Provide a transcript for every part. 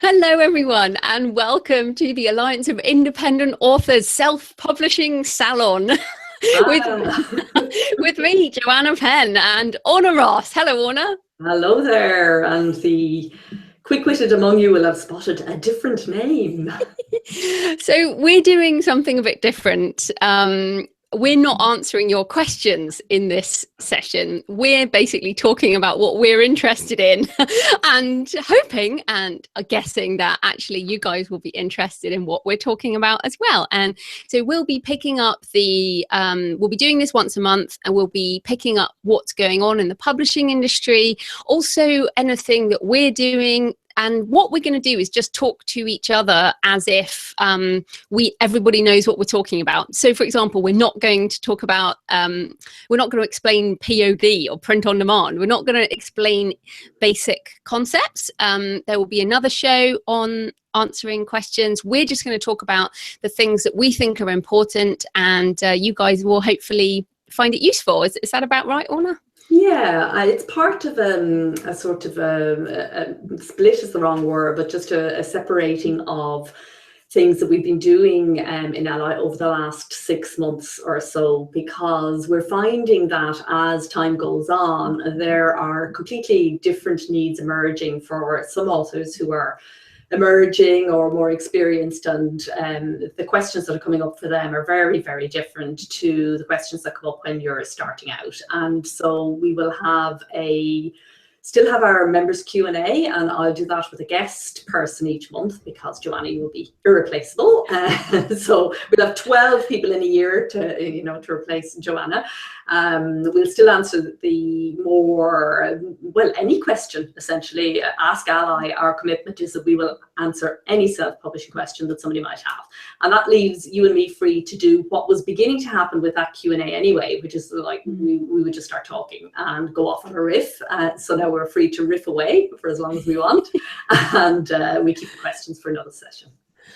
Hello, everyone, and welcome to the Alliance of Independent Authors Self-Publishing Salon with me, Joanna Penn, and Orna Ross. Hello, Orna. Hello there, and the quick-witted among you will have spotted a different name. So we're doing something a bit different. We're not answering your questions in this session. We're basically talking about what we're interested in and hoping and guessing that actually you guys will be interested in what we're talking about as well. And so we'll be picking up we'll be doing this once a month, and we'll be picking up what's going on in the publishing industry, also anything that we're doing. And what we're going to do is just talk to each other as if everybody knows what we're talking about. So, for example, we're not going to talk about, we're not going to explain POD or print on demand. We're not going to explain basic concepts. There will be another show on answering questions. We're just going to talk about the things that we think are important, and you guys will hopefully find it useful. Is that about right, Orna? Yeah, it's part of a sort of a split is the wrong word, but just a separating of things that we've been doing in ALLi over the last 6 months or so, because we're finding that as time goes on, there are completely different needs emerging for some authors who are emerging or more experienced, and the questions that are coming up for them are very, very different to the questions that come up when you're starting out. And so we will still have our members Q&A, and I'll do that with a guest person each month because Joanna, you will be irreplaceable. So we'll have 12 people in a year to replace Joanna. We'll still answer any question, essentially. Ask ALLi. Our commitment is that we will answer any self-publishing question that somebody might have. And that leaves you and me free to do what was beginning to happen with that Q&A anyway, which is like we would just start talking and go off on a riff. So now we're free to riff away for as long as we want. And we keep the questions for another session.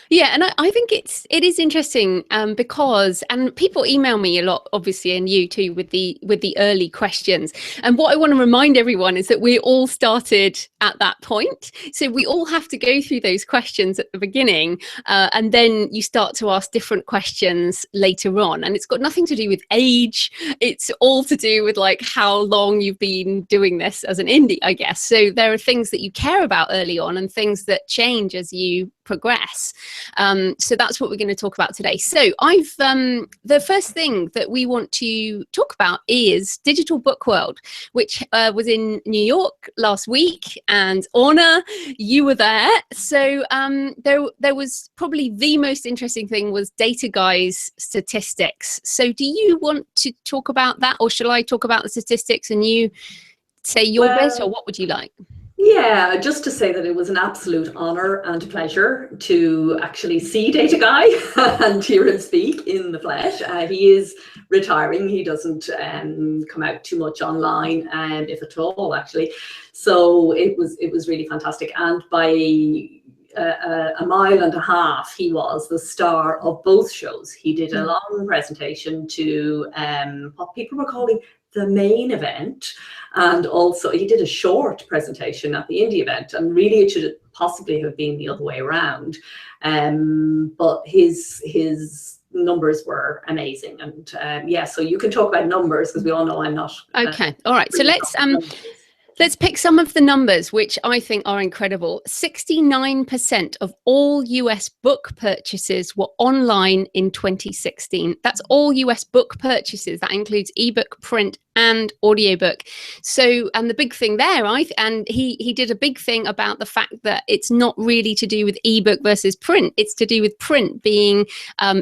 Yeah, and I think it is interesting because people email me a lot, obviously, and you too, with the early questions. And what I want to remind everyone is that we all started at that point, so we all have to go through those questions at the beginning, and then you start to ask different questions later on. And it's got nothing to do with age; it's all to do with like how long you've been doing this as an indie, I guess. So there are things that you care about early on, and things that change as you progress. So that's what we're going to talk about today. So the first thing that we want to talk about is Digital Book World, which was in New York last week, and Orna, you were there. So there was probably the most interesting thing was Data Guy's statistics. So do you want to talk about that, or shall I talk about the statistics and you say your bit, or what would you like? Yeah, just to say that it was an absolute honor and pleasure to actually see Data Guy and hear him speak in the flesh. He is retiring. He doesn't come out too much online, if at all, actually. So it was really fantastic. And by a mile and a half, he was the star of both shows. He did a long presentation to what people were calling the main event, and also he did a short presentation at the indie event, and really it should possibly have been the other way around, but his numbers were amazing. And yeah, so you can talk about numbers because we all know I'm not okay. All right, so let's pick some of the numbers, which I think are incredible. 69% of all US book purchases were online in 2016. That's all US book purchases. That includes ebook, print, and audiobook. So, and the big thing there, and he did a big thing about the fact that it's not really to do with ebook versus print. It's to do with print being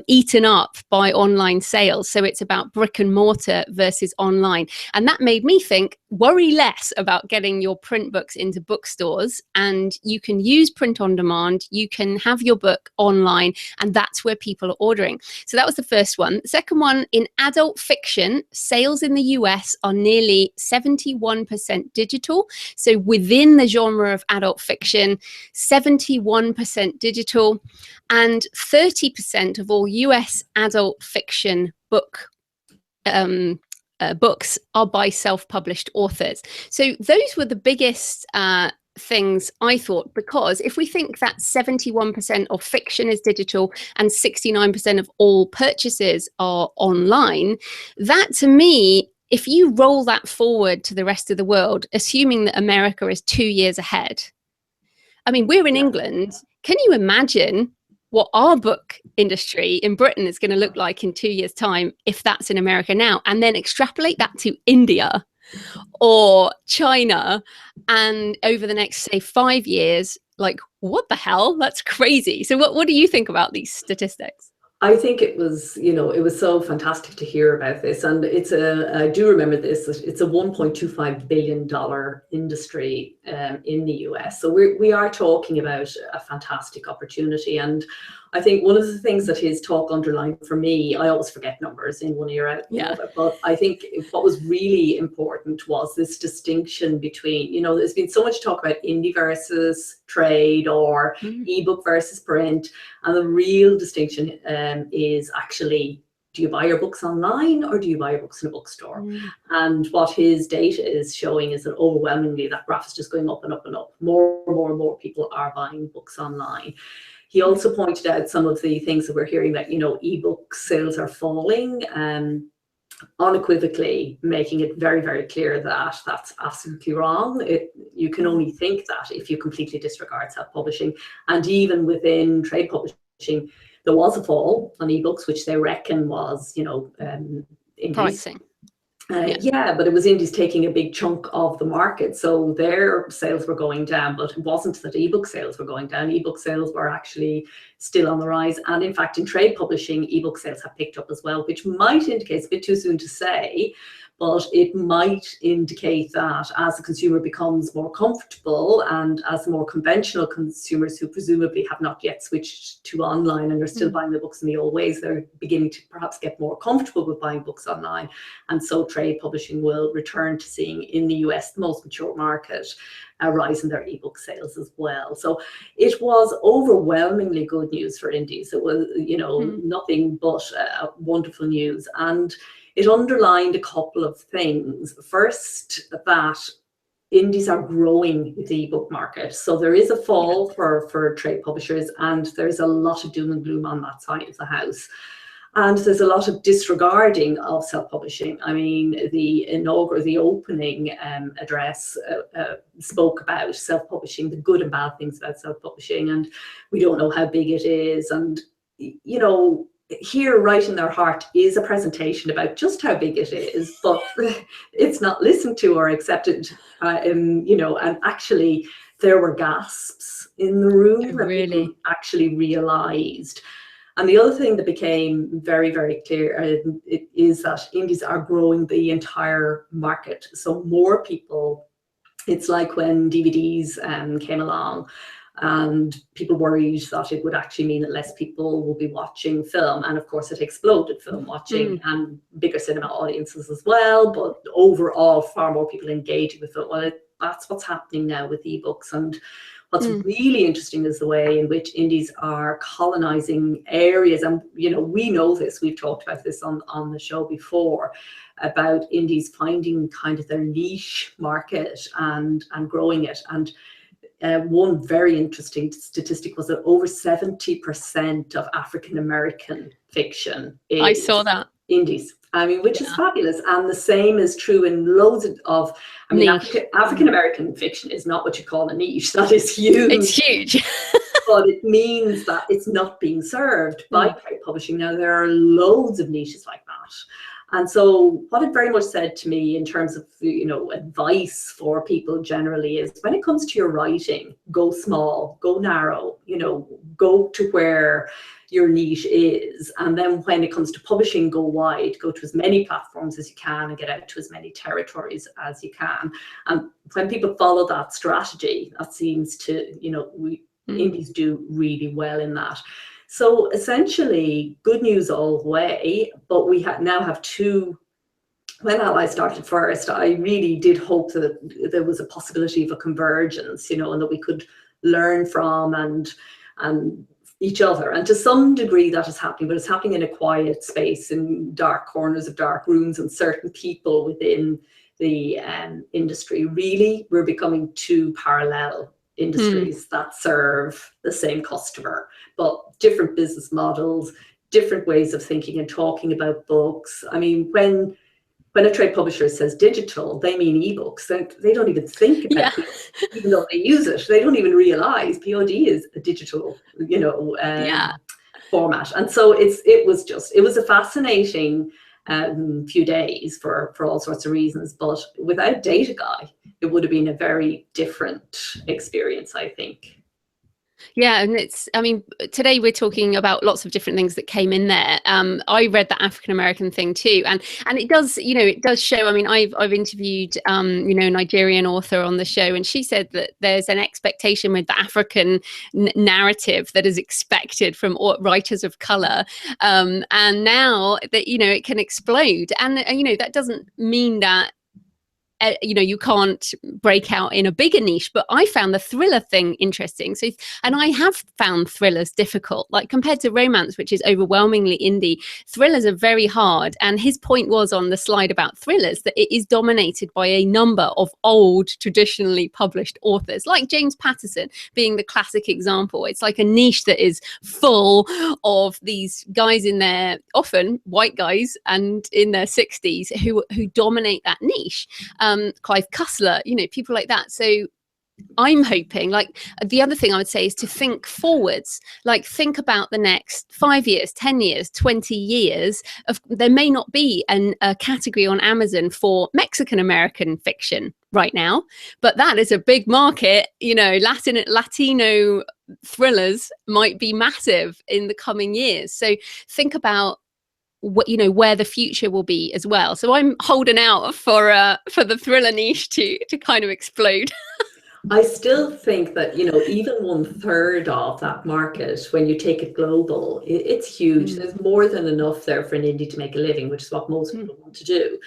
eaten up by online sales. So it's about brick and mortar versus online. And that made me think, worry less about getting your print books into bookstores, and you can use print on demand. You can have your book online, and that's where people are ordering. So that was the first one. The second one, in adult fiction, sales in the US are nearly 71% digital. So within the genre of adult fiction, 71% digital, and 30% of all US adult fiction books are by self-published authors. So those were the biggest things I thought, because if we think that 71% of fiction is digital and 69% of all purchases are online, that to me, if you roll that forward to the rest of the world, assuming that America is 2 years ahead, I mean, we're in England. Can you imagine what our book industry in Britain is going to look like in 2 years' time if that's in America now? And then extrapolate that to India or China, and over the next, say, 5 years, like, what the hell? That's crazy. So what do you think about these statistics? I think it was, it was so fantastic to hear about this. And I do remember this, it's a $1.25 billion industry in the US. So we are talking about a fantastic opportunity. And I think one of the things that his talk underlined for me, I always forget numbers in one ear out, but I think what was really important was this distinction between, there's been so much talk about indie versus trade or ebook versus print. And the real distinction is actually, do you buy your books online or do you buy your books in a bookstore? And what his data is showing is that overwhelmingly that graph is just going up and up and up. More and more people are buying books online. He also pointed out some of the things that we're hearing that, ebook sales are falling, unequivocally making it very, very clear that that's absolutely wrong. You can only think that if you completely disregard self-publishing. And even within trade publishing, there was a fall on ebooks, which they reckon was, indies. Pricing. But it was indies taking a big chunk of the market. So their sales were going down, but it wasn't that ebook sales were going down. Ebook sales were actually still on the rise. And in fact, in trade publishing, ebook sales have picked up as well, which might indicate, it's a bit too soon to say, but it might indicate that as the consumer becomes more comfortable and as more conventional consumers who presumably have not yet switched to online and are still buying the books in the old ways, they're beginning to perhaps get more comfortable with buying books online. And so trade publishing will return to seeing in the US, the most mature market, a rise in their ebook sales as well. So it was overwhelmingly good news for indies. It was, nothing but wonderful news. And it underlined a couple of things. First, that indies are growing the ebook market. So there is a fall for trade publishers, and there's a lot of doom and gloom on that side of the house. And there's a lot of disregarding of self-publishing. I mean, the opening address spoke about self-publishing, the good and bad things about self-publishing, and we don't know how big it is. And, here right in their heart is a presentation about just how big it is, but it's not listened to or accepted, and actually there were gasps in the room that people actually realized. And the other thing that became very, very clear is that indies are growing the entire market. So more people, it's like when DVDs came along, and people worried that it would actually mean that less people will be watching film. And of course, it exploded film watching and bigger cinema audiences as well. But overall, far more people engaging with film. Well, that's what's happening now with ebooks. And what's really interesting is the way in which indies are colonizing areas. And, we know this, we've talked about this on the show before, about indies finding kind of their niche market and growing it. And one very interesting statistic was that over 70% of African-American fiction is I saw that. indies. I mean, which is fabulous. And the same is true in loads of African-American fiction is not what you call a niche. That is huge. It's huge. But it means that it's not being served by trade publishing. Now, there are loads of niches like that. And so what it very much said to me in terms of, advice for people generally is, when it comes to your writing, go small, go narrow, go to where your niche is. And then when it comes to publishing, go wide, go to as many platforms as you can and get out to as many territories as you can. And when people follow that strategy, that seems to, indies do really well in that. So essentially, good news all the way, but we now have two. When ALLi started first, I really did hope that there was a possibility of a convergence, and that we could learn from and each other. And to some degree that is happening, but it's happening in a quiet space, in dark corners of dark rooms, and certain people within the industry. Really, we're becoming two parallel industries that serve the same customer, but different business models, different ways of thinking and talking about books. I mean, when a trade publisher says digital, they mean ebooks. They don't even think about POD, even though they use it. They don't even realize POD is a digital, format. And so it was a fascinating few days for all sorts of reasons. But without Data Guy, it would have been a very different experience, I think. Yeah, and I mean, today we're talking about lots of different things that came in there. I read the African American thing too, and it does, it does show. I mean, I've interviewed, a Nigerian author on the show, and she said that there's an expectation with the African narrative that is expected from writers of color, and now that it can explode, and that doesn't mean that you can't break out in a bigger niche, but I found the thriller thing interesting. So, and I have found thrillers difficult, like compared to romance, which is overwhelmingly indie. Thrillers are very hard. And his point was on the slide about thrillers that it is dominated by a number of old, traditionally published authors, like James Patterson being the classic example. It's like a niche that is full of these guys in their, often white guys, and in their 60s who dominate that niche. Clive Cussler, people like that. So I'm hoping, like, the other thing I would say is to think forwards, like think about the next 5 years, 10 years, 20 years. There may not be a category on Amazon for Mexican American fiction right now, but that is a big market. Latino thrillers might be massive in the coming years. So think about where the future will be as well. So I'm holding out for the thriller niche to kind of explode. I still think that, even 1/3 of that market, when you take it global, it's huge. There's more than enough there for an indie to make a living, which is what most people want to do.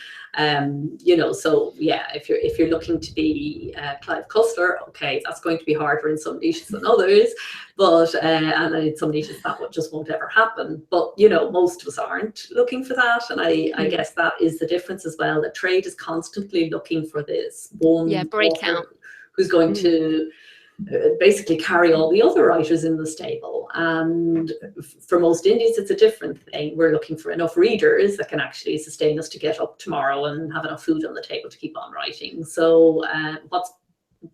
So yeah, if you're looking to be Clive Cussler, okay, that's going to be harder in some niches than others, but and in some niches that just won't ever happen. But most of us aren't looking for that, and I guess that is the difference as well. That trade is constantly looking for this one breakout who's going to basically carry all the other writers in the stable. And for most indies, it's a different thing. We're looking for enough readers that can actually sustain us to get up tomorrow and have enough food on the table to keep on writing. So what's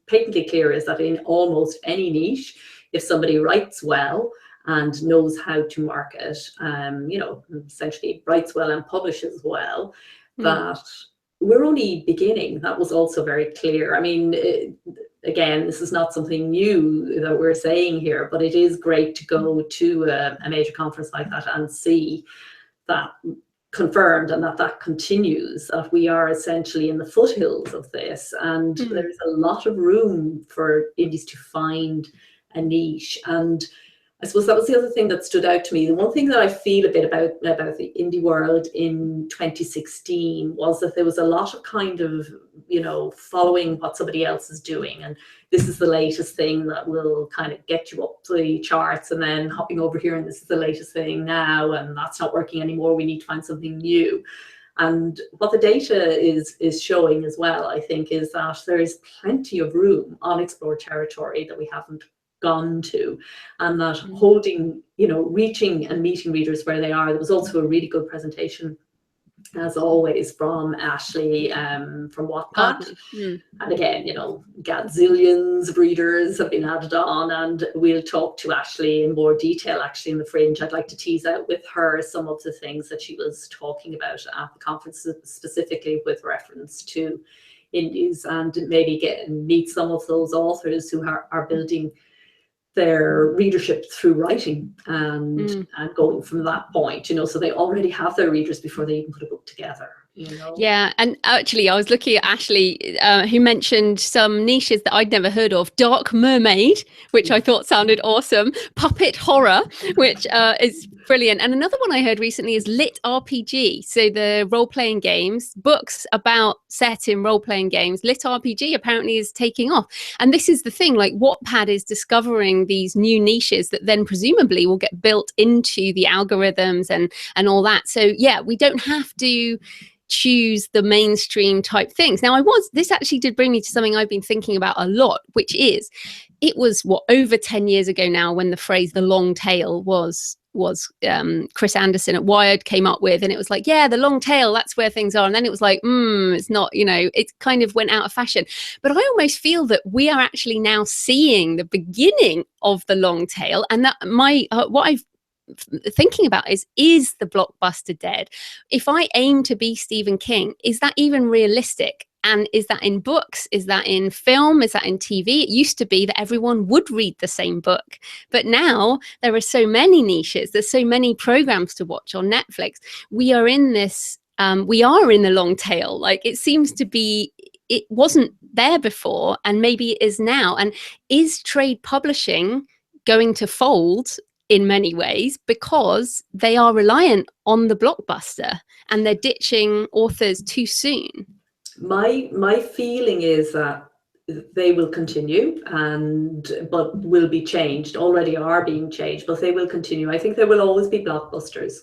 patently clear is that in almost any niche, if somebody writes well and knows how to market, essentially writes well and publishes well, that we're only beginning. That was also very clear. I mean, again, this is not something new that we're saying here, but it is great to go to a major conference like that and see that confirmed, and that continues, that we are essentially in the foothills of this, and there's a lot of room for indies to find a niche. And I suppose that was the other thing that stood out to me. The one thing that I feel a bit about the indie world in 2016 was that there was a lot of kind of, following what somebody else is doing. And this is the latest thing that will kind of get you up the charts, and then hopping over here, and this is the latest thing now, and that's not working anymore. We need to find something new. And what the data is showing as well, I think, is that there is plenty of room, unexplored territory that we haven't gone to, and that holding, reaching and meeting readers where they are. There was also a really good presentation, as always, from ALLi, from Wattpad. And again, gazillions of readers have been added on, and we'll talk to ALLi in more detail actually in the Fringe. I'd like to tease out with her some of the things that she was talking about at the conference, specifically with reference to indies, and maybe get and meet some of those authors who are building their readership through writing and going from that point, so they already have their readers before they even put a book together. Yeah, and actually I was looking at ALLi, who mentioned some niches that I'd never heard of. Dark mermaid, which I thought sounded awesome. Puppet horror, which is brilliant. And another one I heard recently is lit RPG. So the role-playing games, books about set in role-playing games. Lit RPG apparently is taking off. And this is the thing, like Wattpad is discovering these new niches that then presumably will get built into the algorithms and all that. So yeah, we don't have to choose the mainstream type things. Now, this actually did bring me to something I've been thinking about a lot, which is, it was over 10 years ago now when the phrase "the long tail" was Chris Anderson at Wired came up with, and it was like, yeah, the long tail, that's where things are. And then it was like, it's not, it kind of went out of fashion. But I almost feel that we are actually now seeing the beginning of the long tail, and that what I've thinking about is the blockbuster dead? If I aim to be Stephen King, is that even realistic? And is that in books? Is that in film? Is that in TV? It used to be that everyone would read the same book, but now there are so many niches. There's so many programs to watch on Netflix. We are in this. We are in the long tail. Like, it seems to be. It wasn't there before, and maybe it is now. And is trade publishing going to fold in many ways because they are reliant on the blockbuster and they're ditching authors too soon? My feeling is that they will continue, but will be changed. Already are being changed, but they will continue. I think there will always be blockbusters.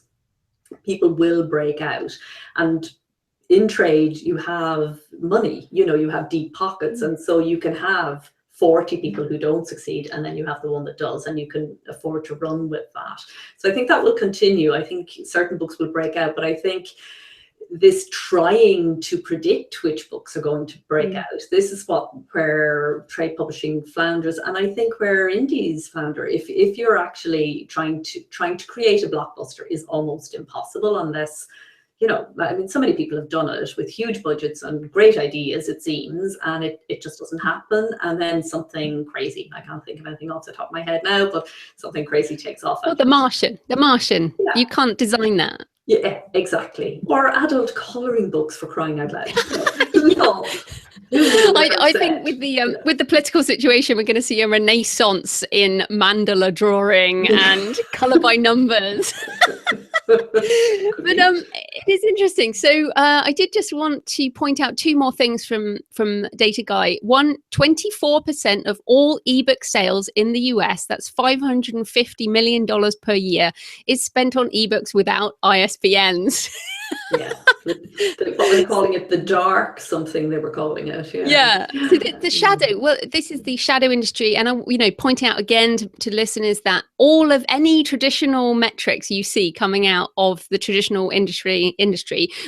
People will break out, and in trade you have money. You have deep pockets, and so you can have 40 people who don't succeed, and then you have the one that does, and you can afford to run with that. So I think that will continue. I think certain books will break out, but I think this trying to predict which books are going to break out, this is where trade publishing flounders, and I think where indies flounder. If you're actually trying to create a blockbuster is almost impossible unless, I mean, so many people have done it with huge budgets and great ideas, it seems, and it just doesn't happen. And then something crazy, I can't think of anything off the top of my head now, but something crazy takes off. Well, The Martian, yeah. You can't design that. Yeah, exactly. Or adult colouring books, for crying out loud. No. I think with the political situation, we're going to see a renaissance in mandala drawing and colour by numbers. But it is interesting. So I did just want to point out two more things from Data Guy. One, 24% of all ebook sales in the US, that's $550 million per year, is spent on ebooks without ISBNs. Yeah, they're calling it the dark something, they were calling it. Yeah. So the shadow, well, this is the shadow industry, and I'm pointing out again to listeners that all of any traditional metrics you see coming out of the traditional industry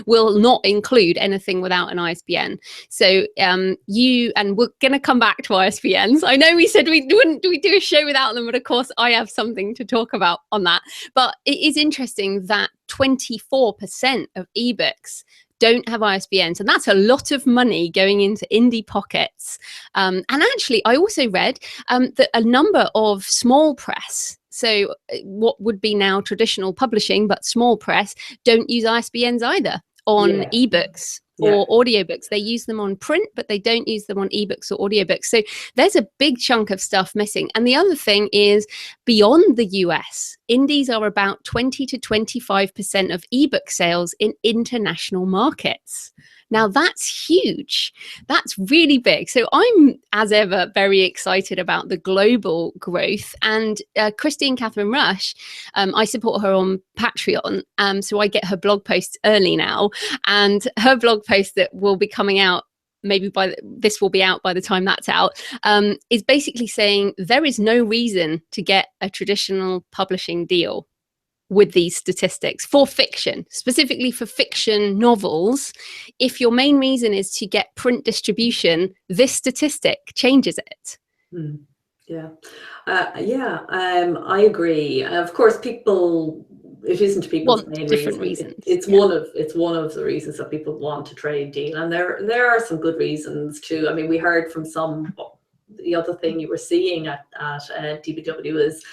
will not include anything without an ISBN. So and we're going to come back to ISBNs. I know we said we wouldn't do a show without them, but of course I have something to talk about on that. But it is interesting that 24% of ebooks don't have ISBNs, and that's a lot of money going into indie pockets. And actually, I also read that a number of small press, so what would be now traditional publishing, but small press, don't use ISBNs either on ebooks or audiobooks. They use them on print, but they don't use them on ebooks or audiobooks. So there's a big chunk of stuff missing. And the other thing is, beyond the US, indies are about 20 to 25% of ebook sales in international markets. Now, that's huge. That's really big. So I'm, as ever, very excited about the global growth. And Christine Catherine Rush, I support her on Patreon. So I get her blog posts early now. And her blog post that will be coming out, maybe this will be out by the time that's out, is basically saying there is no reason to get a traditional publishing deal with these statistics for fiction, specifically for fiction novels. If your main reason is to get print distribution, this statistic changes it. I agree. Of course, it isn't people's main reason. It's one of the reasons that people want a trade deal, and there are some good reasons too. I mean, we heard from some. The other thing you were seeing at DBW is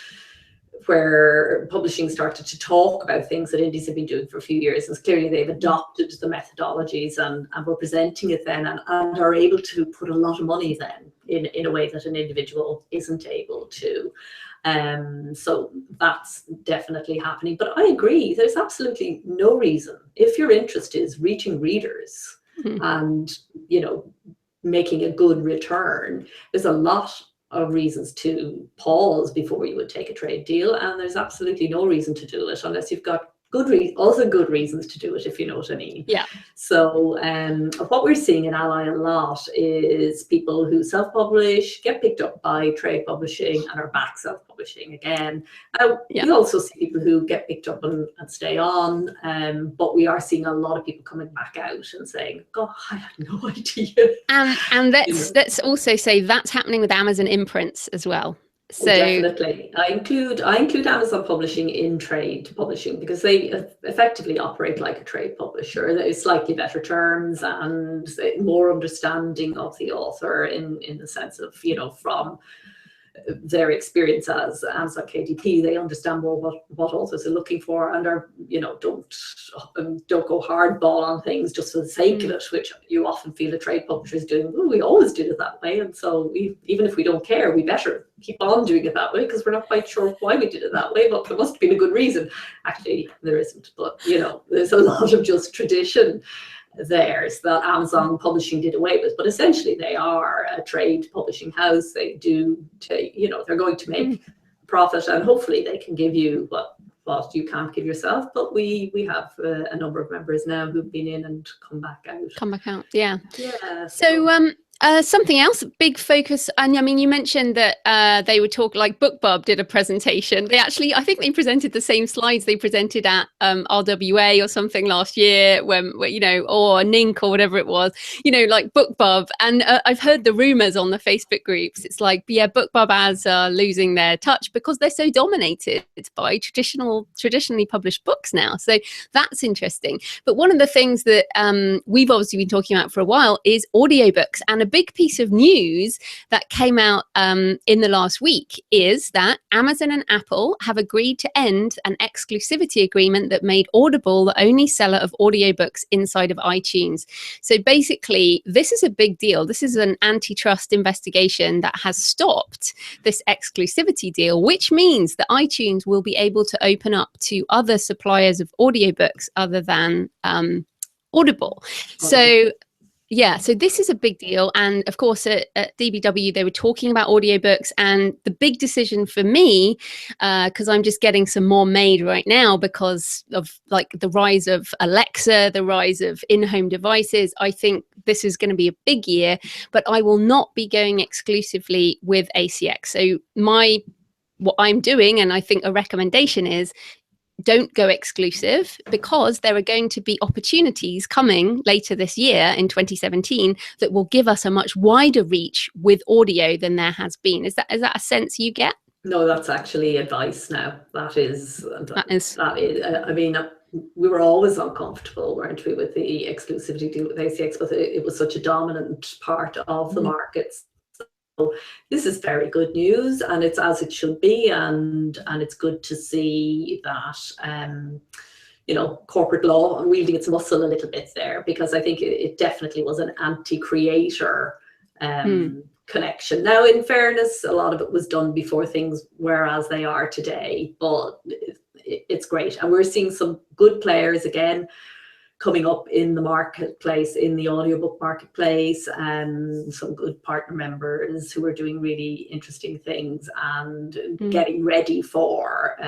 where publishing started to talk about things that indies have been doing for a few years, and clearly they've adopted the methodologies and were presenting it then, and are able to put a lot of money then in a way that an individual isn't able to. So that's definitely happening. But I agree, there's absolutely no reason, if your interest is reaching readers and making a good return, there's a lot of reasons to pause before you would take a trade deal, and there's absolutely no reason to do it unless you've got also good reasons to do it, if you know what I mean. Yeah. So what we're seeing in ALLi a lot is people who self-publish, get picked up by trade publishing and are back self-publishing again. We also see people who get picked up and stay on, but we are seeing a lot of people coming back out and saying, God, I had no idea. And let's also say that's happening with Amazon imprints as well. So definitely, I include Amazon Publishing in trade publishing because they effectively operate like a trade publisher. There's slightly better terms and more understanding of the author in the sense of, you know, from their experience as Amazon KDP, they understand more what authors are looking for and are, you know, don't go hardball on things just for the sake of it, which you often feel a trade publisher is doing. Oh, we always did it that way, and so even if we don't care, we better keep on doing it that way because we're not quite sure why we did it that way, but there must have been a good reason. Actually, there isn't, but you know, there's a lot of just tradition theirs that Amazon Publishing did away with, but essentially they are a trade publishing house. They do, you know, they're going to make profit, and hopefully they can give you what you can't give yourself. But we have a number of members now who've been in and come back out. Yeah. So something else, big focus, and I mean, you mentioned that they would talk, like BookBub did a presentation. They actually, I think they presented the same slides they presented at RWA or something last year, when you know, or Nink or whatever it was, you know, like BookBub. And I've heard the rumors on the Facebook groups. It's like, yeah, BookBub ads are losing their touch because they're so dominated by traditionally published books now. So that's interesting. But one of the things that we've obviously been talking about for a while is audiobooks. And a big piece of news that came out in the last week is that Amazon and Apple have agreed to end an exclusivity agreement that made Audible the only seller of audiobooks inside of iTunes. So basically, this is a big deal. This is an antitrust investigation that has stopped this exclusivity deal, which means that iTunes will be able to open up to other suppliers of audiobooks other than Audible. So yeah, so this is a big deal. And of course, at DBW, they were talking about audiobooks. And the big decision for me, because I'm just getting some more made right now because of like the rise of Alexa, the rise of in-home devices, I think this is going to be a big year, but I will not be going exclusively with ACX. So what I'm doing, and I think a recommendation is, don't go exclusive, because there are going to be opportunities coming later this year in 2017 that will give us a much wider reach with audio than there has been. Is that a sense you get? No, that's actually advice now. That is. I mean, we were always uncomfortable, weren't we, with the exclusivity deal with ACX, but it was such a dominant part of the markets. This is very good news, and it's as it should be, and it's good to see that you know, corporate law wielding its muscle a little bit there, because I think it definitely was an anti-creator connection. Now, in fairness, a lot of it was done before things were as they are today, but it's great, and we're seeing some good players again coming up in the marketplace, in the audiobook marketplace, and some good partner members who are doing really interesting things and getting ready for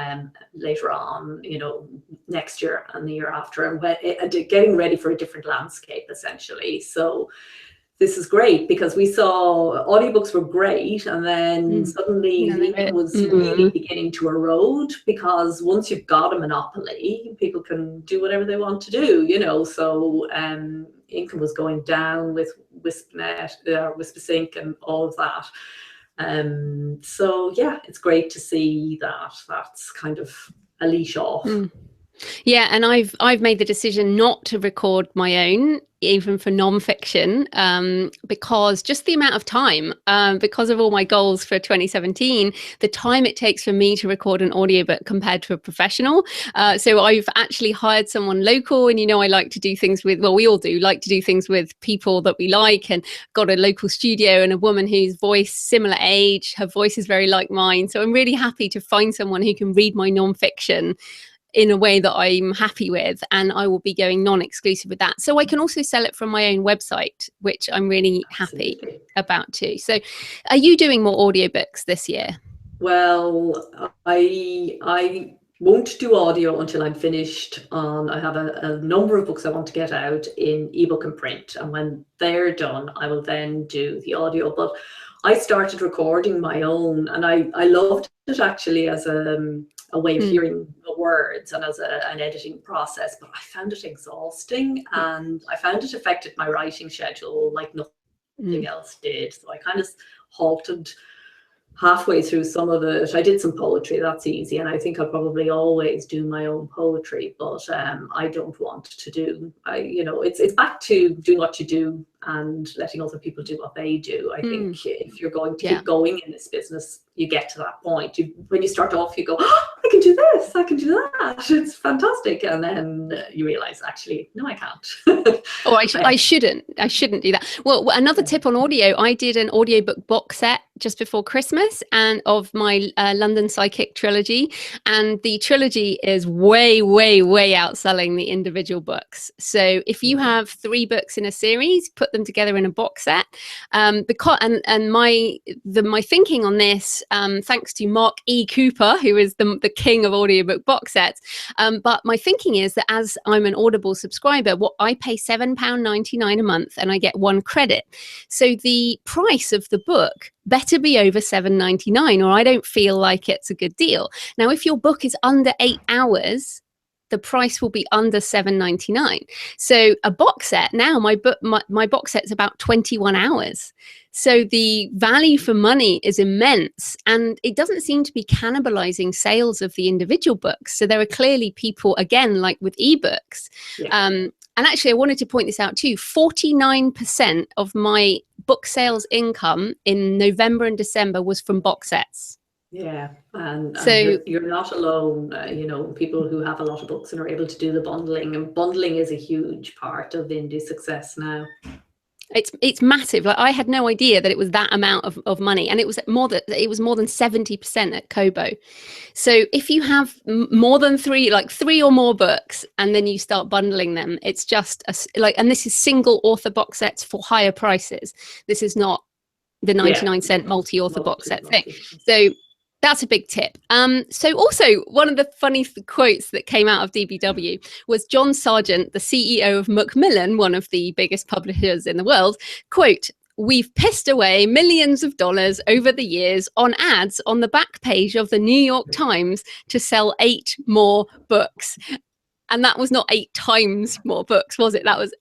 later on, you know, next year and the year after, and getting ready for a different landscape, essentially. So this is great, because we saw audiobooks were great, and then suddenly the income was really beginning to erode, because once you've got a monopoly, people can do whatever they want to do, you know. So income was going down with WispNet, WispSync and all of that. So yeah, it's great to see that that's kind of a leash off. Yeah, and I've made the decision not to record my own, even for non-fiction, because just the amount of time, because of all my goals for 2017, the time it takes for me to record an audiobook compared to a professional. So I've actually hired someone local, and, you know, I like to do things with, well, we all do like to do things with people that we like, and got a local studio and a woman whose voice, similar age, her voice is very like mine. So I'm really happy to find someone who can read my non-fiction in a way that I'm happy with, and I will be going non-exclusive with that. So I can also sell it from my own website, which I'm really happy about too. So are you doing more audiobooks this year? Well, I won't do audio until I'm finished on, I have a number of books I want to get out in ebook and print. And when they're done, I will then do the audio. But I started recording my own, and I loved it actually as a way of hearing the words and as an editing process, but I found it exhausting, and I found it affected my writing schedule like nothing else did. So I kind of halted halfway through some of it. I did some poetry, that's easy, and I think I'll probably always do my own poetry, but I don't want to do, it's back to doing what you do and letting other people do what they do. I think if you're going to keep going in this business, you get to that point. When you start off, you go, oh, I can do this, I can do that, it's fantastic. And then you realize, actually, no, I can't. Or I shouldn't do that. Well, another tip on audio, I did an audiobook box set just before Christmas and of my London Psychic trilogy. And the trilogy is way, way, way outselling the individual books. So if you have 3 books in a series, put them together in a box set. My thinking on this, thanks to Mark E. Cooper, who is the king of audiobook box sets. But my thinking is that as I'm an Audible subscriber, what I pay £7.99 a month and I get 1 credit. So the price of the book better be over £7.99 or I don't feel like it's a good deal. Now, if your book is under 8 hours, the price will be under £7.99. So a box set now, my box set's about 21 hours. So the value for money is immense, and it doesn't seem to be cannibalizing sales of the individual books. So there are clearly people, again, like with ebooks. And actually, I wanted to point this out too. 49% of my book sales income in November and December was from box sets. Yeah, and so you're not alone. People who have a lot of books and are able to do the bundling, and bundling is a huge part of indie success now. It's massive. Like, I had no idea that it was that amount of money, and it was more than 70% at Kobo. So if you have more than 3 or more books, and then you start bundling them, it's just and this is single author box sets for higher prices. This is not the 99-cent multi-author box set thing. So that's a big tip. So also, one of the funny quotes that came out of DBW was John Sargent, the CEO of Macmillan, one of the biggest publishers in the world, quote, "We've pissed away millions of dollars over the years on ads on the back page of the New York Times to sell 8 more books." And that was not 8 times more books, was it? That was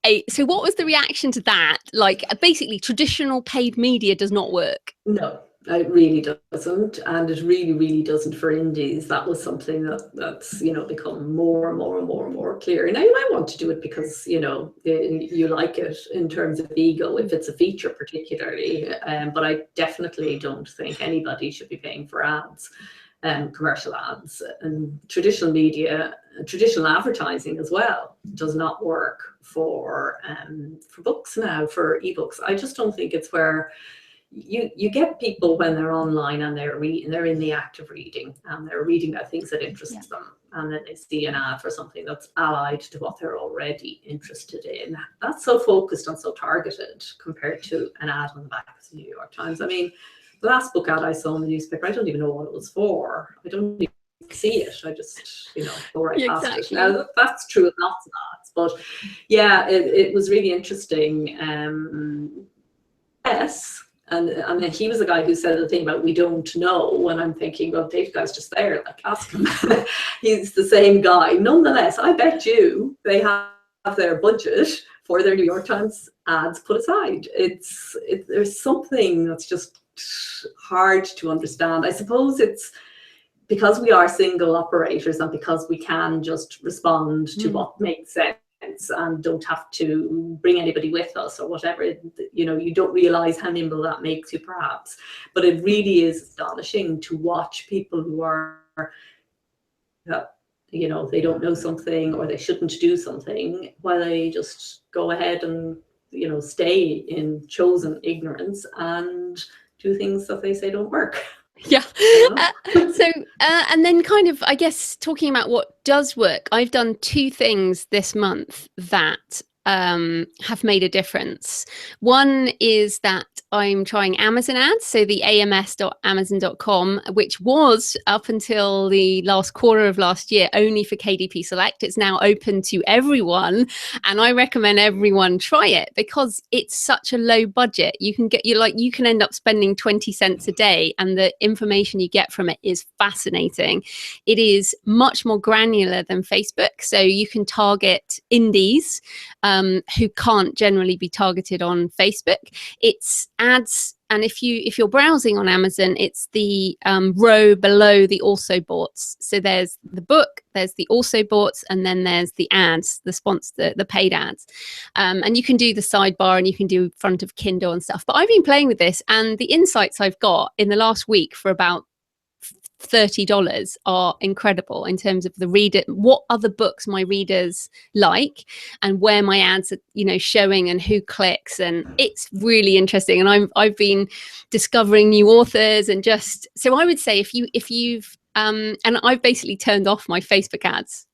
8. So what was the reaction to that? Like, basically, traditional paid media does not work. No. It really doesn't, and it really, really doesn't for indies. That was something that's become more and more and more and more clear. Now, you might want to do it because you like it in terms of ego, if it's a feature particularly. But I definitely don't think anybody should be paying for ads, commercial ads, and traditional media, traditional advertising as well does not work for books now, for ebooks. I just don't think it's where you get people when they're online and they're in the act of reading, and they're reading about things that interest them, and then they see an ad for something that's allied to what they're already interested in. That's so focused and so targeted compared to an ad on the back of the New York Times. I mean, the last book ad I saw in the newspaper, I don't even know what it was for. I don't even see it. I just go right past it. Now, that's true of lots of ads, but yeah, it was really interesting. Yes. And then he was the guy who said the thing about we don't know, when I'm thinking, well, Dave guy's just there, like, ask him. He's the same guy. Nonetheless, I bet you they have their budget for their New York Times ads put aside. There's something that's just hard to understand. I suppose it's because we are single operators and because we can just respond to what makes sense and don't have to bring anybody with us or whatever. You don't realize how nimble that makes you, perhaps, but it really is astonishing to watch people who are they don't know something or they shouldn't do something, while they just go ahead and stay in chosen ignorance and do things that they say don't work. Yeah. And then kind of, I guess, talking about what does work, I've done 2 things this month that have made a difference. One is that I'm trying Amazon ads, so the ams.amazon.com, which was up until the last quarter of last year only for KDP Select. It's now open to everyone, and I recommend everyone try it because it's such a low budget. You can end up spending 20 cents a day, and the information you get from it is fascinating. It is much more granular than Facebook, so you can target indies who can't generally be targeted on Facebook. It's ads, and if you're browsing on Amazon, it's the row below the also boughts. So there's the book, there's the also boughts, and then there's the ads, the paid ads. And you can do the sidebar, and you can do front of Kindle and stuff. But I've been playing with this, and the insights I've got in the last week for about $30 are incredible in terms of the reader, what other books my readers like, and where my ads are, showing, and who clicks, and it's really interesting. And I've been discovering new authors, and so I would say if you've and I've basically turned off my Facebook ads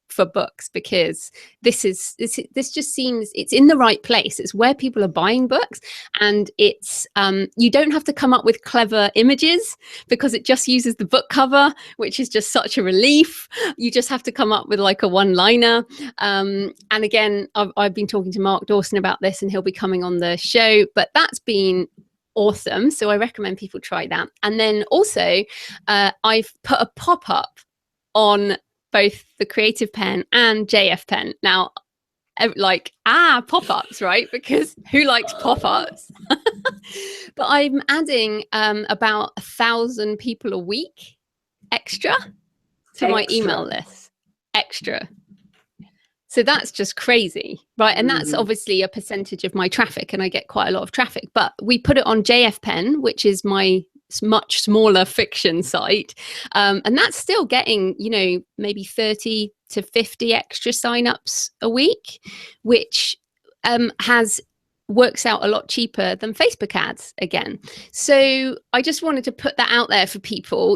for books because this just seems it's in the right place. It's where people are buying books, and it's you don't have to come up with clever images because it just uses the book cover, which is just such a relief. You just have to come up with like a one-liner. And again, I've been talking to Mark Dawson about this, and he'll be coming on the show, but that's been awesome. So I recommend people try that. And then also I've put a pop-up on both the Creative Pen and JF Pen. Now, pop-ups, right? Because who likes pop-ups? But I'm adding about 1,000 people a week extra to my email list. Extra. So that's just crazy, right? And that's obviously a percentage of my traffic, and I get quite a lot of traffic. But we put it on JF Pen, which is my much smaller fiction site, and that's still getting maybe 30 to 50 extra signups a week, which works out a lot cheaper than Facebook ads again. So I just wanted to put that out there for people.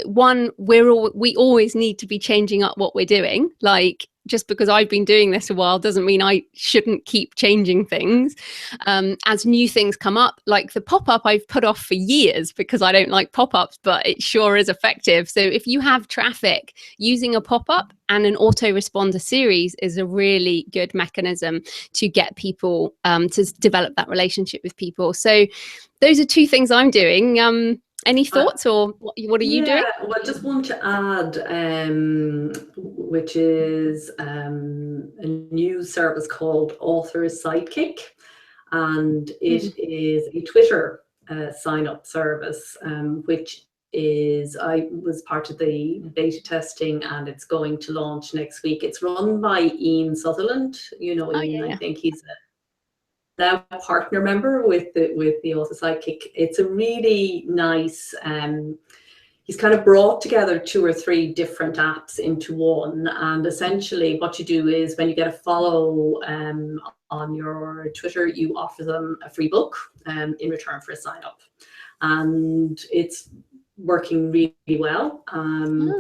One, we always need to be changing up what we're doing. Like, just because I've been doing this a while doesn't mean I shouldn't keep changing things. As new things come up, like the pop-up I've put off for years because I don't like pop-ups, but it sure is effective. So if you have traffic, using a pop-up and an autoresponder series is a really good mechanism to get people to develop that relationship with people. So those are two things I'm doing. Any thoughts, or what are you doing? Well, I just want to add, which is a new service called Author's Sidekick, and it is a Twitter sign-up service, which I was part of the beta testing, and it's going to launch next week. It's run by Ian Sutherland. Ian, I think he's now a partner member with the Author Sidekick. It's a really nice, he's kind of brought together 2 or 3 different apps into one, and essentially what you do is when you get a follow on your Twitter, you offer them a free book in return for a sign up, and it's working really well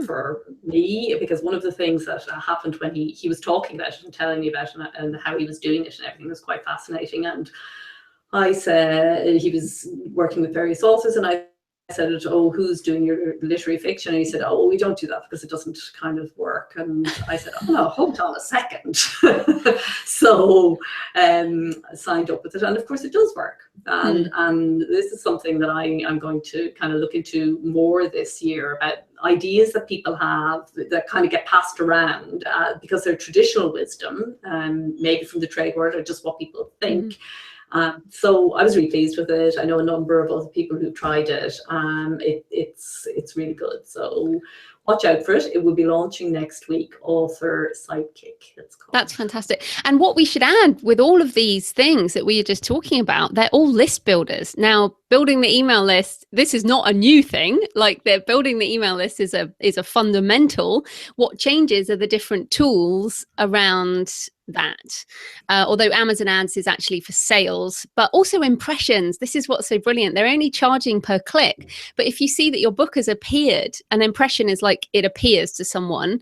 for me, because one of the things that happened when he was talking about it and telling me about it and how he was doing it and everything was quite fascinating. And I said, he was working with various authors, and I said, oh, who's doing your literary fiction? And he said, oh, we don't do that because it doesn't kind of work. And I said, oh no, hold on a second. So I signed up with it, and of course it does work. And this is something that I'm going to kind of look into more this year, about ideas that people have that kind of get passed around because they're traditional wisdom, maybe from the trade world, or just what people think. So I was really pleased with it. I know a number of other people who tried it. It's really good. So watch out for it. It will be launching next week. Author Sidekick, it's called. That's fantastic. And what we should add with all of these things that we are just talking about, they're all list builders. Now, building the email list, this is not a new thing. Like, they're building the email list is a fundamental. What changes are the different tools around that. Although Amazon ads is actually for sales, but also impressions. This is what's so brilliant. They're only charging per click. But if you see that your book has appeared, an impression is like it appears to someone.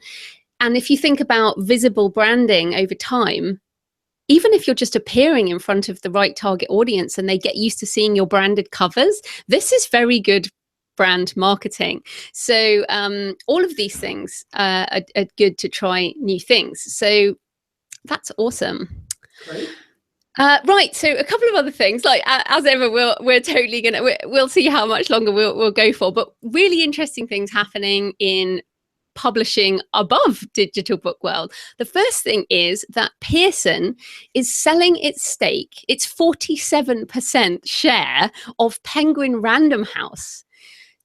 And if you think about visible branding over time, even if you're just appearing in front of the right target audience and they get used to seeing your branded covers, this is very good brand marketing. So all of these things are good to try new things. So that's awesome. Great. Right, so a couple of other things, like as ever, we're totally we'll see how much longer we'll go for, but really interesting things happening in publishing above digital book world. The first thing is that Pearson is selling its stake, its 47% share of Penguin Random House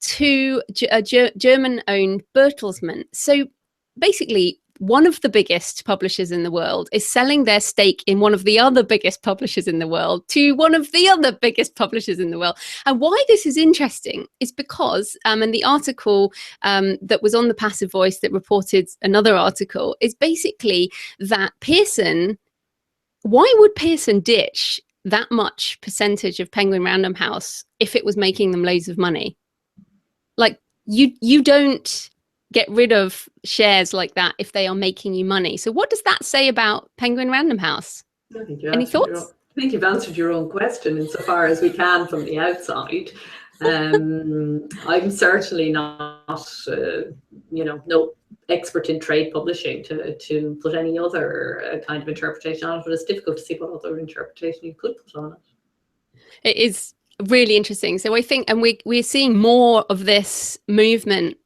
to a German-owned Bertelsmann. So basically, one of the biggest publishers in the world is selling their stake in one of the other biggest publishers in the world to one of the other biggest publishers in the world. And why this is interesting is because, and the article that was on the Passive Voice that reported another article, is basically that Pearson, why would Pearson ditch that much percentage of Penguin Random House if it was making them loads of money? Like, you don't get rid of shares like that if they are making you money. So what does that say about Penguin Random House? Any thoughts? I think you've answered your own question insofar as we can from the outside. I'm certainly not, no expert in trade publishing to put any other kind of interpretation on it, but it's difficult to see what other interpretation you could put on it. It is really interesting. So I think, and we're seeing more of this movement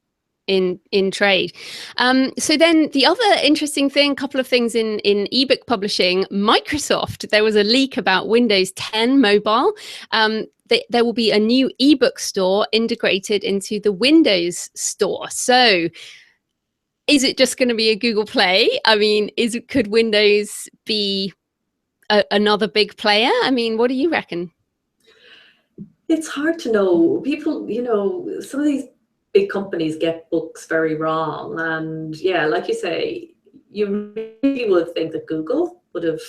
in trade. So then the other interesting thing, a couple of things in ebook publishing, Microsoft, there was a leak about Windows 10 mobile. There will be a new ebook store integrated into the Windows store. So is it just going to be a Google Play? I mean, could Windows be another big player? I mean, what do you reckon? It's hard to know. People, some of these big companies get books very wrong, and yeah, like you say, you really would think that Google would have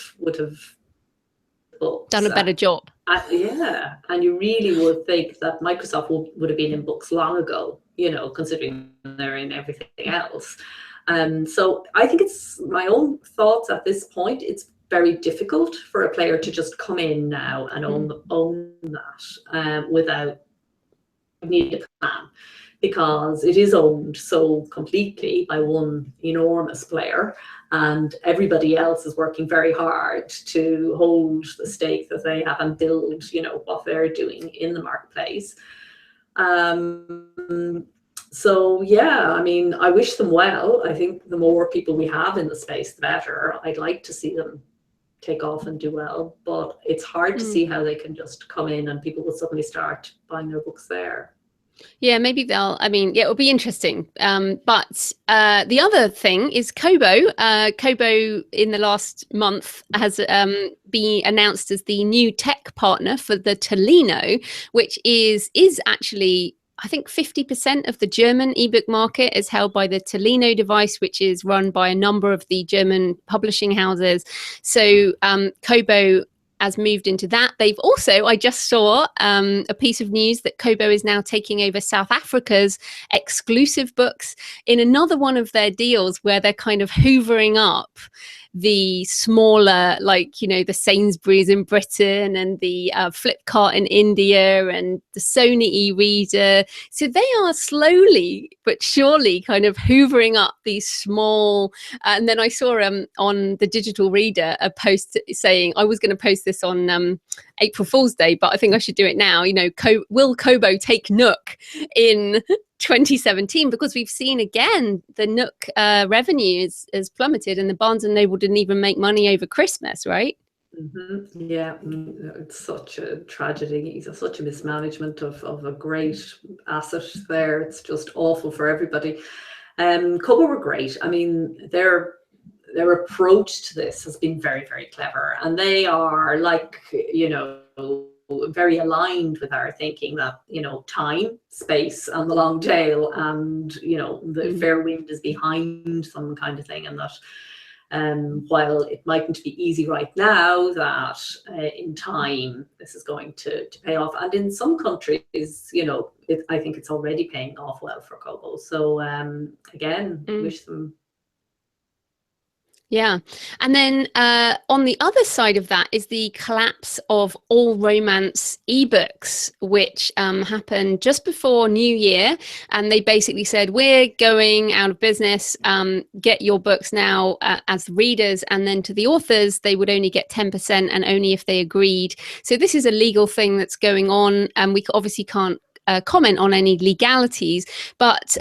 books, done a better job. Yeah, and you really would think that Microsoft would have been in books long ago, considering they're in everything else. So I think it's my own thoughts at this point. It's very difficult for a player to just come in now and own that without need a plan, because it is owned so completely by one enormous player, and everybody else is working very hard to hold the stake that they have and build, what they're doing in the marketplace. So yeah, I mean, I wish them well. I think the more people we have in the space, the better. I'd like to see them take off and do well, but it's hard to see how they can just come in and people will suddenly start buying their books there. Yeah, maybe it'll be interesting. But the other thing is Kobo. Kobo in the last month has been announced as the new tech partner for the Tolino, which is actually, I think 50% of the German ebook market is held by the Tolino device, which is run by a number of the German publishing houses. So Kobo has moved into that. They've also, I just saw a piece of news that Kobo is now taking over South Africa's exclusive books in another one of their deals where they're kind of hoovering up the smaller, like, the Sainsbury's in Britain and the Flipkart in India and the Sony e-reader. So they are slowly but surely kind of hoovering up these small, and then I saw on the digital reader a post saying, I was going to post this on April Fool's Day, but I think I should do it now. Will Kobo take Nook in 2017? Because we've seen again the Nook revenue has plummeted, and the Barnes and Noble didn't even make money over Christmas, right? Yeah, it's such a tragedy. It's such a mismanagement of a great asset there. It's just awful for everybody. Kobo were great. I mean, their approach to this has been very, very clever, and they are like, very aligned with our thinking that, time, space, and the long tail, and, the fair wind is behind them kind of thing, and that while it mightn't be easy right now, that in time this is going to pay off. And in some countries, I think it's already paying off well for Kobo. So again, wish them Yeah. And then on the other side of that is the collapse of all romance ebooks, which happened just before New Year. And they basically said, we're going out of business. Get your books now as readers. And then to the authors, they would only get 10% and only if they agreed. So this is a legal thing that's going on. And we obviously can't comment on any legalities, but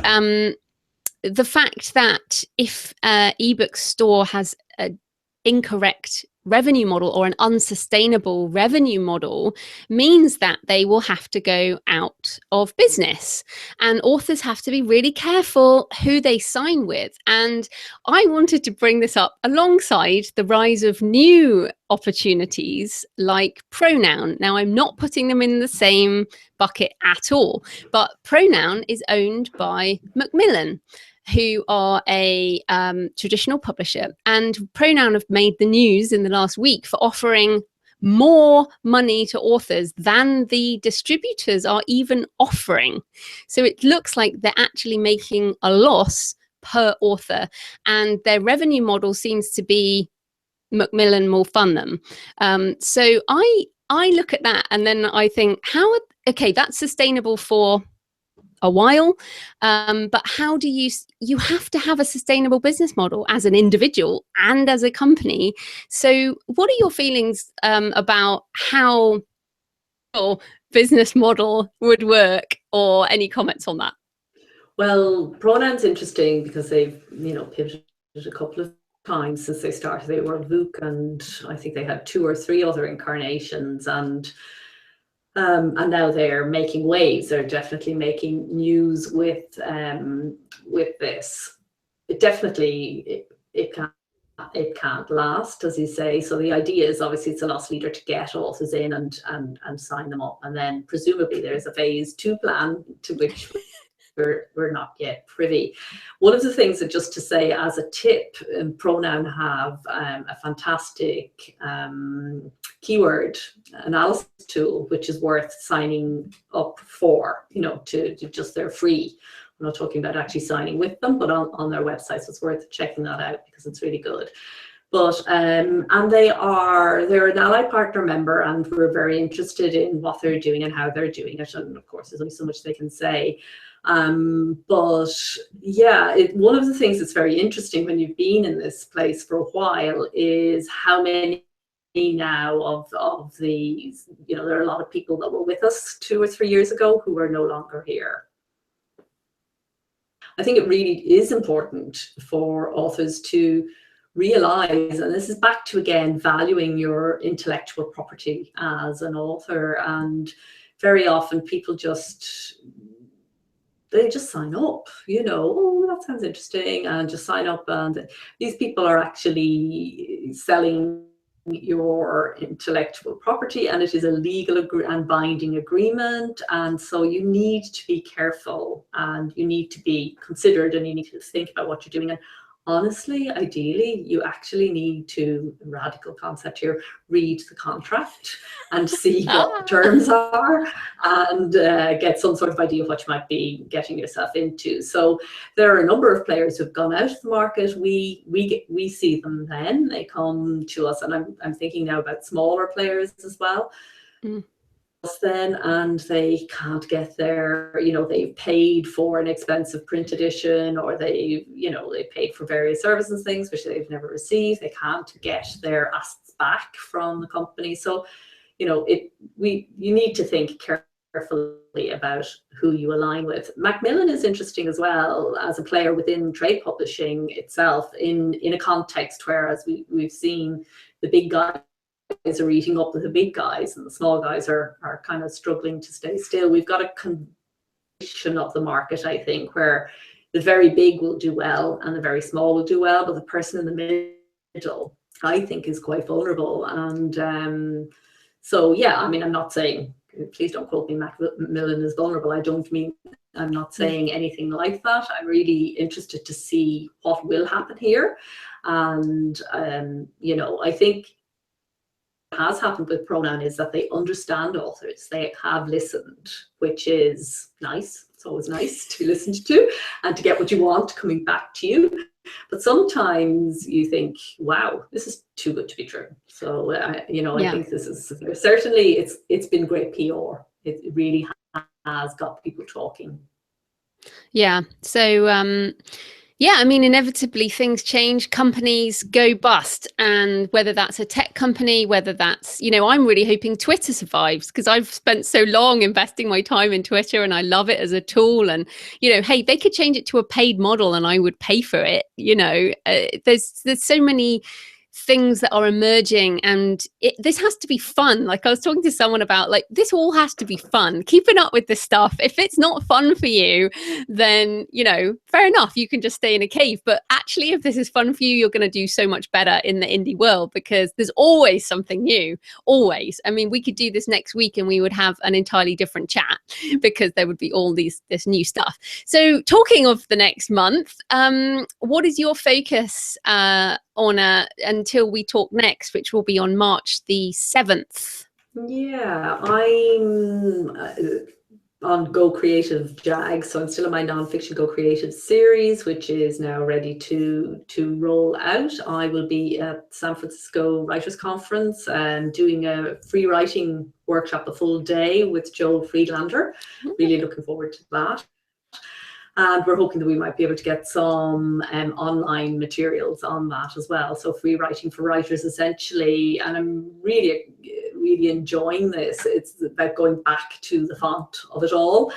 the fact that if ebook store has an incorrect revenue model or an unsustainable revenue model means that they will have to go out of business, and authors have to be really careful who they sign with. And I wanted to bring this up alongside the rise of new opportunities like Pronoun. Now, I'm not putting them in the same bucket at all, but Pronoun is owned by Macmillan, who are a traditional publisher, and Pronoun have made the news in the last week for offering more money to authors than the distributors are even offering. So it looks like they're actually making a loss per author, and their revenue model seems to be Macmillan will fund them. So I look at that and then I think, okay, that's sustainable for a while, but how do you have to have a sustainable business model as an individual and as a company. So what are your feelings about how your business model would work, or any comments on that? Well, Pronoun's interesting because they've, pivoted a couple of times since they started. They were a book, and I think they had 2 or 3 other incarnations, and now they're making waves. They're definitely making news with this. It definitely it can't last, as you say. So the idea is obviously it's a loss leader to get authors in and sign them up, and then presumably there's a phase 2 plan to which we're not yet privy. One of the things that, just to say as a tip, Pronoun have a fantastic keyword analysis tool, which is worth signing up for, to just, they're free. I'm not talking about actually signing with them, but on their website, so it's worth checking that out because it's really good. But and they're an ALLi partner member, and we're very interested in what they're doing and how they're doing it. And of course, there's only so much they can say. But yeah, one of the things that's very interesting when you've been in this place for a while is how many now of these, there are a lot of people that were with us 2 or 3 years ago who are no longer here. I think it really is important for authors to realize, and this is back to, again, valuing your intellectual property as an author. And very often people they just sign up, oh, that sounds interesting, and just sign up. And these people are actually selling your intellectual property, and it is a legal and binding agreement. And so you need to be careful, and you need to be considered, and you need to think about what you're doing. And honestly, ideally, you actually need to, radical concept here, read the contract and see what the terms are, and get some sort of idea of what you might be getting yourself into. So there are a number of players who've gone out of the market. We see them then, they come to us, and I'm thinking now about smaller players as well. Then, and they can't get their, they've paid for an expensive print edition, or they paid for various services and things which they've never received. They can't get their assets back from the company. So you need to think carefully about who you align with. Macmillan is interesting as well as a player within trade publishing itself, in a context where, as we've seen, the big guys are eating up with the big guys, and the small guys are kind of struggling to stay still. We've got a condition of the market, I think, where the very big will do well and the very small will do well, but the person in the middle, I think, is quite vulnerable. And so yeah, I mean, I'm not saying, please don't quote me, Macmillan is vulnerable. I'm not saying anything like that. I'm really interested to see what will happen here. And I think has happened with Pronoun is that they understand authors. They have listened, which is nice. It's always nice to be listened to and to get what you want coming back to you. but sometimes you think, wow, this is too good to be true. So you know, I think this is certainly, it's been great PR. It really has got people talking. Yeah. So yeah, I mean, inevitably things change, companies go bust, and whether that's a tech company, whether that's, you know, I'm really hoping Twitter survives, because I've spent so long investing my time in Twitter and I love it as a tool. And, you know, hey, they could change it to a paid model and I would pay for it. You know, there's so many things that are emerging, and this has to be fun. Like I was talking to someone about, like, this all has to be fun, keeping up with this stuff. If it's not fun for you, then, you know, fair enough, you can just stay in a cave. But actually, if this is fun for you, you're going to do so much better in the indie world, because there's always something new, always. I mean, we could do this next week and we would have an entirely different chat, because there would be all this new stuff. So talking of the next month, what is your focus, Orna, until we talk next, which will be on March the 7th? Yeah, I'm on Go Creative Jag, so I'm still in my nonfiction Go Creative series, which is now ready to roll out. I will be at San Francisco Writers Conference and doing a free writing workshop, a full day with Joel Friedlander. Really looking forward to that. And we're hoping that we might be able to get some online materials on that as well. So free writing for writers, essentially. And I'm really enjoying this. It's about going back to the font of it all.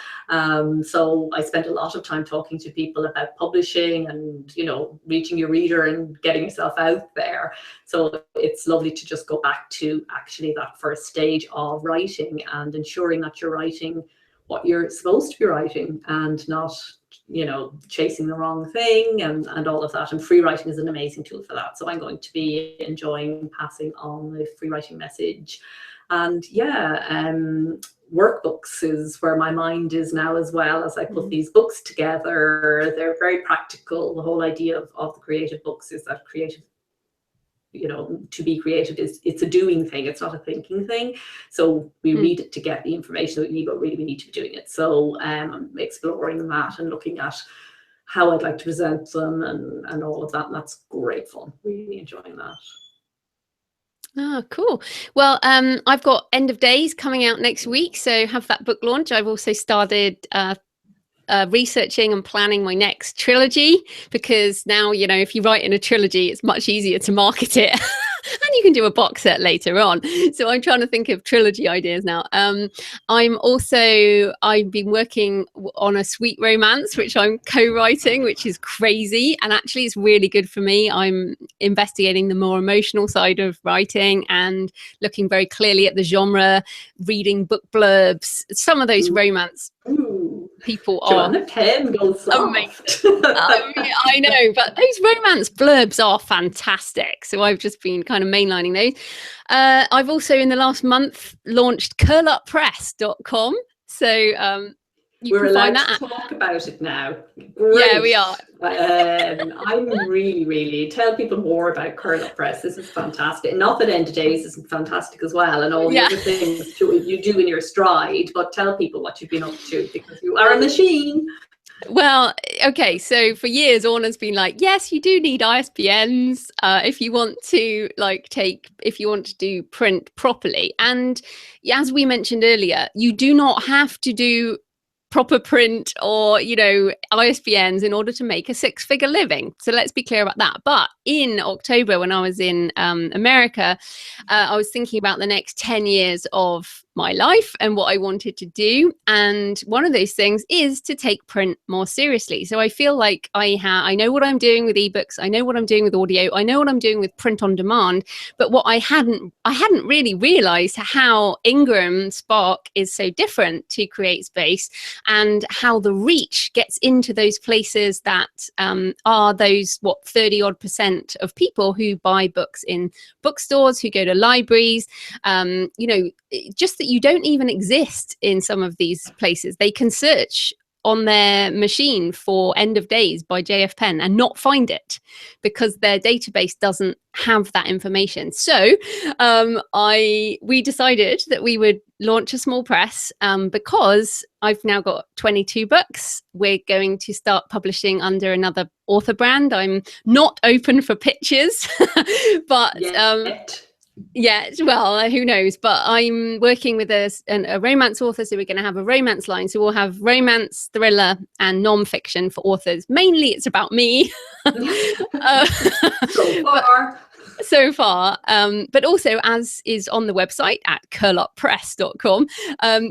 So I spent a lot of time talking to people about publishing and, you know, reaching your reader and getting yourself out there. So it's lovely to just go back to actually that first stage of writing and ensuring that you're writing what you're supposed to be writing and not, you know, chasing the wrong thing and all of that. And free writing is an amazing tool for that. So I'm going to be enjoying passing on the free writing message. And yeah, workbooks is where my mind is now, as well, as I put these books together. They're very practical. The whole idea of the creative books is that creative, you know, to be creative it's a doing thing, it's not a thinking thing. So we read it to get the information that we need, but really we need to be doing it. So I'm exploring that and looking at how I'd like to present them and all of that, and that's great fun. Really enjoying that. Oh, cool. Well, I've got End of Days coming out next week, so have that book launch. I've also started researching and planning my next trilogy, because now, you know, if you write in a trilogy, it's much easier to market it. And you can do a box set later on. So I'm trying to think of trilogy ideas now. I've been working on a sweet romance, which I'm co-writing, which is crazy. And actually it's really good for me. I'm investigating the more emotional side of writing and looking very clearly at the genre, reading book blurbs. Some of those romance people are Joanna Penn goes soft. I know, but those romance blurbs are fantastic. So I've just been kind of mainlining those. I've also in the last month launched curluppress.com. So we're allowed to talk about it now. Great. Yeah, we are. I'm really tell people more about Curl Up Press. This is fantastic. Not that End of Days isn't fantastic as well, and all the other things you do in your stride, but tell people what you've been up to, because you are a machine. Well, okay, so for years Orna's been like, yes, you do need ISBNs if you want to do print properly. And as we mentioned earlier, you do not have to do proper print or, you know, ISBNs in order to make a six-figure living. So let's be clear about that. But in October, when I was in America, I was thinking about the next 10 years of my life and what I wanted to do. And one of those things is to take print more seriously. So I feel like I know what I'm doing with ebooks. I know what I'm doing with audio. I know what I'm doing with print on demand. But what I hadn't really realized how Ingram Spark is so different to CreateSpace, and how the reach gets into those places that are those 30 odd % of people who buy books in bookstores, who go to libraries, you know, just that you don't even exist in some of these places. They can search on their machine for End of Days by JF Penn and not find it because their database doesn't have that information. So we decided that we would launch a small press because I've now got 22 books. We're going to start publishing under another author brand. I'm not open for pitches, but yeah, well, who knows? But I'm working with a romance author, so we're going to have a romance line. So we'll have romance, thriller, and non-fiction for authors. Mainly, it's about me. So far, but also, as is on the website at curluppress.com,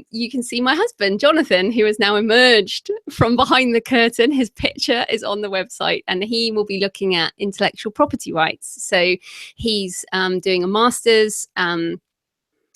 you can see my husband Jonathan, who has now emerged from behind the curtain. His picture is on the website, and he will be looking at intellectual property rights. So he's doing a master's in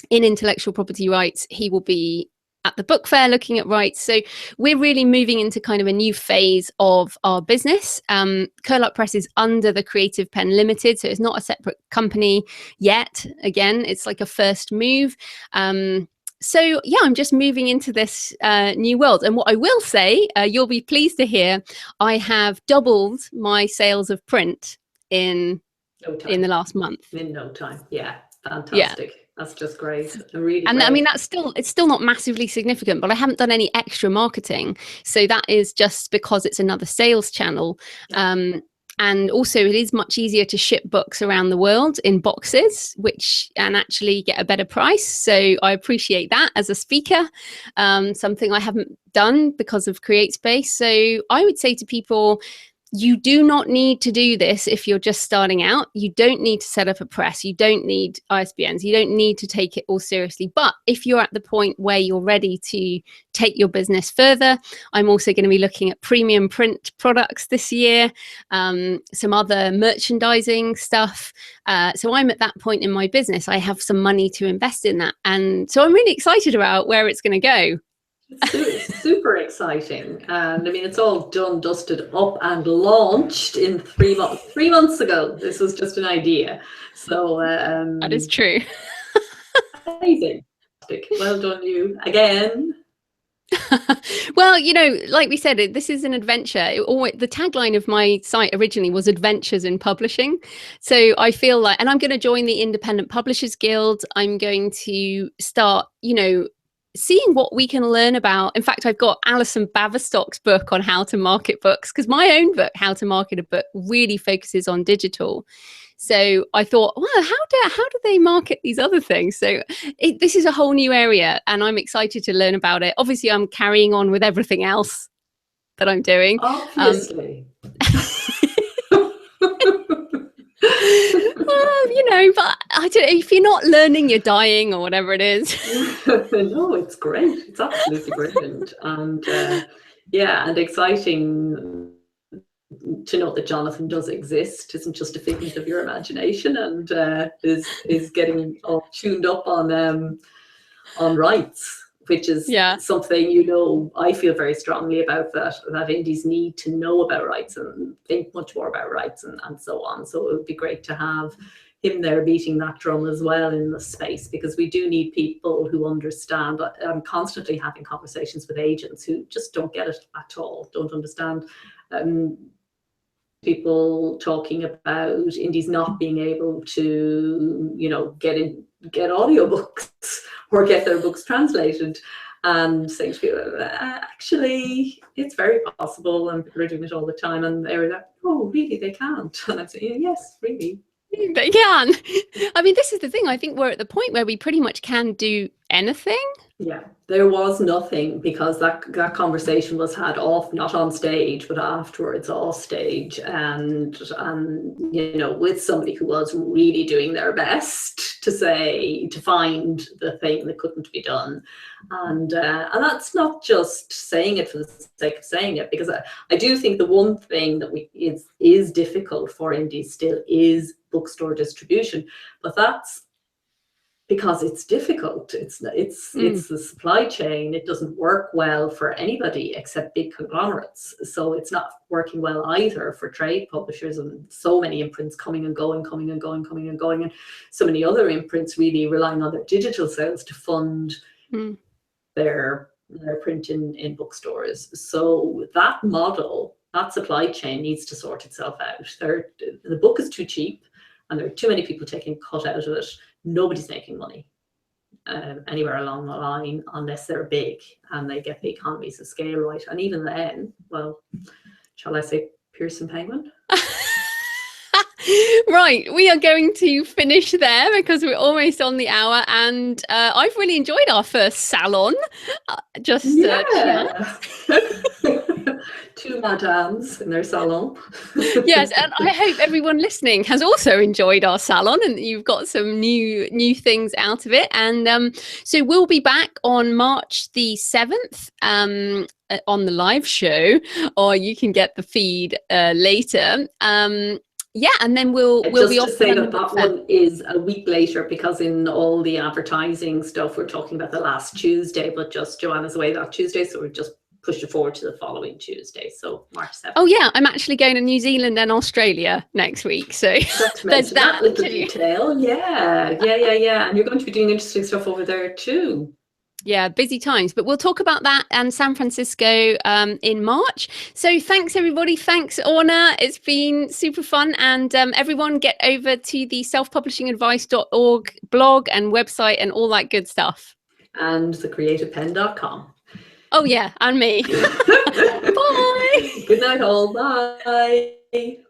intellectual property rights. He will be at the book fair looking at rights. So we're really moving into kind of a new phase of our business. Curl Up Press is under the Creative Pen Limited, so it's not a separate company yet. Again, it's like a first move. So yeah, I'm just moving into this new world. And what I will say, you'll be pleased to hear, I have doubled my sales of print in the last month. In no time. Yeah, fantastic. Yeah. That's just great. Really and great. I mean, it's still not massively significant, but I haven't done any extra marketing. So that is just because it's another sales channel. Yeah. And also it is much easier to ship books around the world in boxes, and actually get a better price. So I appreciate that as a speaker, something I haven't done because of CreateSpace. So I would say to people, you do not need to do this if you're just starting out. You don't need to set up a press. You don't need ISBNs. You don't need to take it all seriously. But if you're at the point where you're ready to take your business further, I'm also going to be looking at premium print products this year, some other merchandising stuff. So I'm at that point in my business. I have some money to invest in that. And so I'm really excited about where it's going to go. It's super exciting, and I mean it's all done, dusted up and launched in 3 months. 3 months ago, this was just an idea. So that is true. Amazing. Well done, you again. Well, you know, like we said, this is an adventure. The tagline of my site originally was Adventures in Publishing. So I feel like, and I'm going to join the Independent Publishers Guild. I'm going to start, seeing what we can learn about. In fact, I've got Alison Baverstock's book on how to market books, because my own book, How to Market a Book, really focuses on digital. So I thought, well, how do they market these other things? So this is a whole new area, and I'm excited to learn about it. Obviously, I'm carrying on with everything else that I'm doing. Obviously. Well, but I don't, if you're not learning, you're dying, or whatever it is. No, it's great. It's absolutely brilliant, and and exciting to know that Jonathan does exist, isn't just a figment of your imagination, and is getting all tuned up on rights, which is something, I feel very strongly about, that indies need to know about rights and think much more about rights and so on. So it would be great to have him there beating that drum as well in the space, because we do need people who understand. I'm constantly having conversations with agents who just don't get it at all, don't understand. People talking about indies not being able to, get audiobooks or get their books translated, and saying to people, actually, it's very possible, and we're doing it all the time. And they were like, oh, really, they can't? And I'm saying, yes, really. They can. I mean, this is the thing. I think we're at the point where we pretty much can do anything. Yeah, there was nothing, because that conversation was had off, not on stage, but afterwards off stage, and with somebody who was really doing their best to find the thing that couldn't be done, and that's not just saying it for the sake of saying it, because I do think the one thing that is difficult for indies still is bookstore distribution, but that's because it's difficult. It's the supply chain. It doesn't work well for anybody except big conglomerates. So it's not working well either for trade publishers, and so many imprints coming and going, and so many other imprints really relying on their digital sales to fund their print in bookstores. So that model, that supply chain needs to sort itself out. The book is too cheap, and there are too many people taking cut out of it. Nobody's making money anywhere along the line unless they're big and they get the economies of scale right. And even then, well, shall I say Pearson Penguin? Right, we are going to finish there because we're almost on the hour, and I've really enjoyed our first salon. Two madames in their salon. Yes, and I hope everyone listening has also enjoyed our salon and you've got some new things out of it. And so we'll be back on March the 7th on the live show, or you can get the feed later. Yeah, and then we'll be off. Just to say that one is a week later, because in all the advertising stuff we're talking about the last Tuesday, but just Joanna's away that Tuesday, so we've just pushed it forward to the following Tuesday, so March 7th. Oh yeah, I'm actually going to New Zealand and Australia next week, so there's that little detail. Yeah, and you're going to be doing interesting stuff over there too. Yeah, busy times, but we'll talk about that and San Francisco in March. So thanks everybody. Thanks Orna. It's been super fun. And everyone get over to the selfpublishingadvice.org blog and website and all that good stuff. And thecreativepen.com. Oh yeah, and me. Bye. Good night all. Bye.